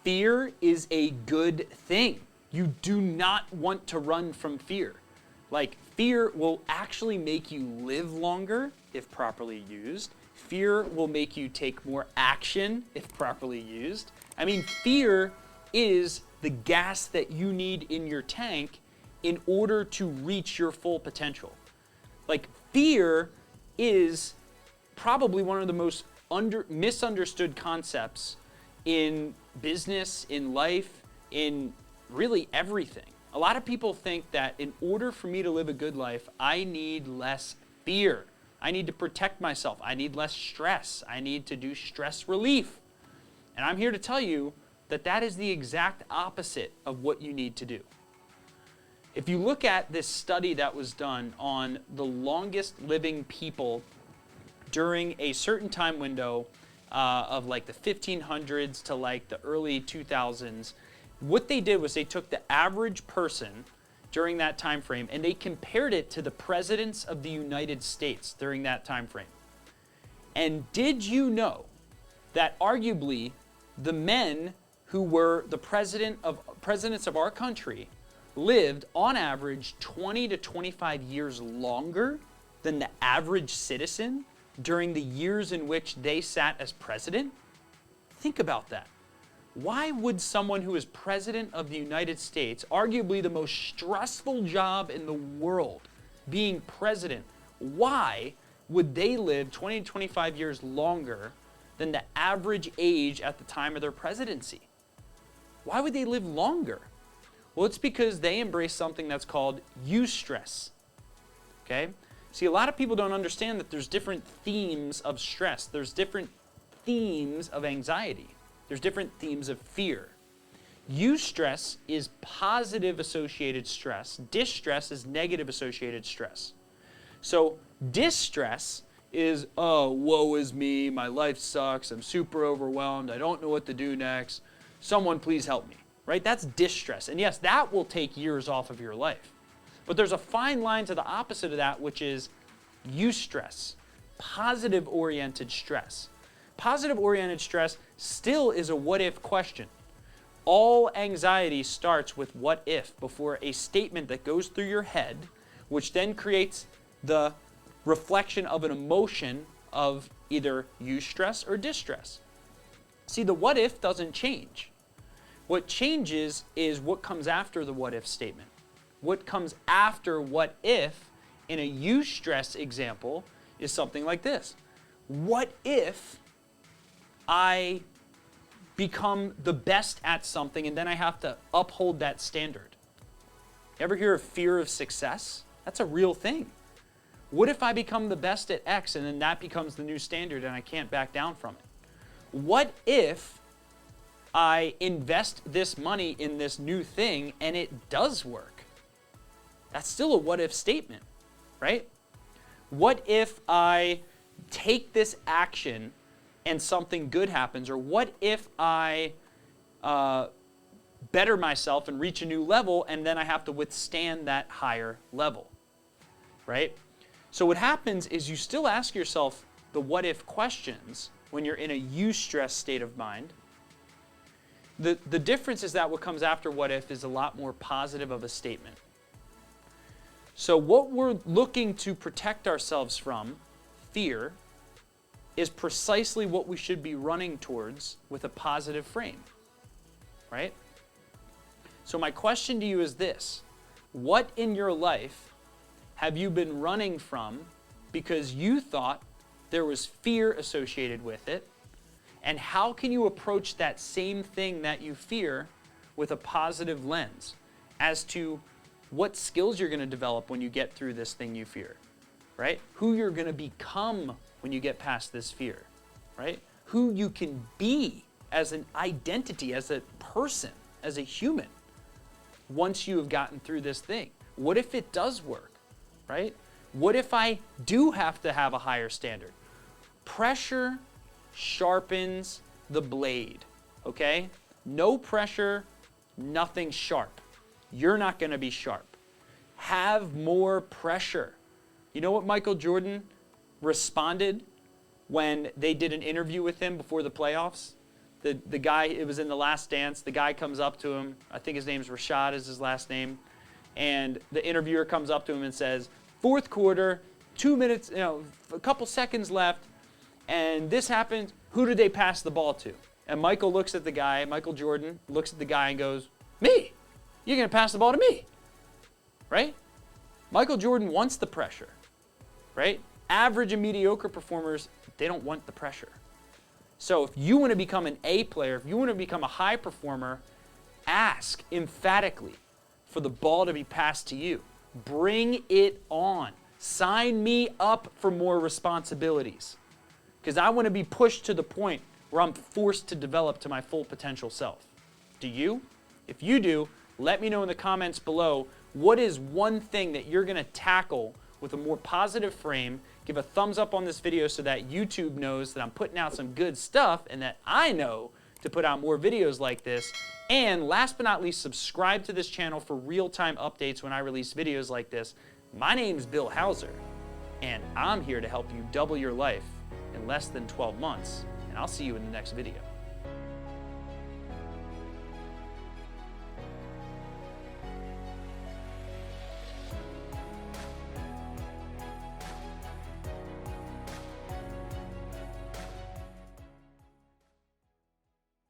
fear is a good thing. You do not want to run from fear. Like, fear will actually make you live longer if properly used. Fear will make you take more action if properly used. I mean, fear is the gas that you need in your tank in order to reach your full potential. Like, fear is probably one of the most misunderstood concepts in business, in life, in really everything. A lot of people think that in order for me to live a good life, I need less fear. I need to protect myself. I need less stress. I need to do stress relief. And I'm here to tell you that that is the exact opposite of what you need to do. If you look at this study that was done on the longest living people during a certain time window of like the 1500s to like the early 2000s, what they did was they took the average person during that time frame and they compared it to the presidents of the United States during that time frame. And did you know that arguably the men who were the presidents of our country lived on average 20 to 25 years longer than the average citizen during the years in which they sat as president? Think about that. Why would someone who is president of the United States, arguably the most stressful job in the world, being president, why would they live 20 to 25 years longer than the average age at the time of their presidency? Why would they live longer? Well, it's because they embrace something that's called eustress. Okay? See, a lot of people don't understand that there's different themes of stress. There's different themes of anxiety. There's different themes of fear. Eustress is positive associated stress. Distress is negative associated stress. So distress is, oh, woe is me, my life sucks, I'm super overwhelmed, I don't know what to do next, someone please help me, right? That's distress. And yes, that will take years off of your life. But there's a fine line to the opposite of that, which is eustress, positive-oriented stress. Positive-oriented stress still is a what-if question. All anxiety starts with what if before a statement that goes through your head, which then creates the reflection of an emotion of either eustress or distress. See, the what if doesn't change. What changes is what comes after the what if statement. What comes after what if in a eustress example is something like this. What if I become the best at something and then I have to uphold that standard? Ever hear of fear of success? That's a real thing. What if I become the best at X and then that becomes the new standard and I can't back down from it? What if I invest this money in this new thing and it does work? That's still a what if statement, right? What if I take this action and something good happens? Or what if I better myself and reach a new level and then I have to withstand that higher level, right? So what happens is you still ask yourself the what if questions when you're in a eustress state of mind. The difference is that what comes after what if is a lot more positive of a statement. So what we're looking to protect ourselves from, fear, is precisely what we should be running towards with a positive frame, right? So my question to you is this: what in your life have you been running from because you thought there was fear associated with it? And how can you approach that same thing that you fear with a positive lens as to what skills you're going to develop when you get through this thing you fear, right? Who you're going to become when you get past this fear, right? Who you can be as an identity, as a person, as a human, once you have gotten through this thing. What if it does work, right? What if I do have to have a higher standard? Pressure sharpens the blade, okay? No pressure, nothing sharp. You're not going to be sharp. Have more pressure. You know what Michael Jordan responded when they did an interview with him before the playoffs? the guy, it was in The Last Dance, the guy comes up to him, I think his name's Rashad is his last name, and the interviewer comes up to him and says, fourth quarter, 2 minutes, a couple seconds left, and this happened, who did they pass the ball to? And Michael looks at the guy, Michael Jordan looks at the guy and goes, me, you're going to pass the ball to me, right? Michael Jordan wants the pressure, right? Average and mediocre performers, they don't want the pressure. So if you want to become an A player, if you want to become a high performer, ask emphatically for the ball to be passed to you. Bring it on. Sign me up for more responsibilities, because I want to be pushed to the point where I'm forced to develop to my full potential self. Do you? If you do, let me know in the comments below, what is one thing that you're going to tackle with a more positive frame? Give a thumbs up on this video so that YouTube knows that I'm putting out some good stuff and that I know to put out more videos like this. And last but not least, subscribe to this channel for real-time updates when I release videos like this. My name's Bill Hauser, and I'm here to help you double your life in less than 12 months. And I'll see you in the next video.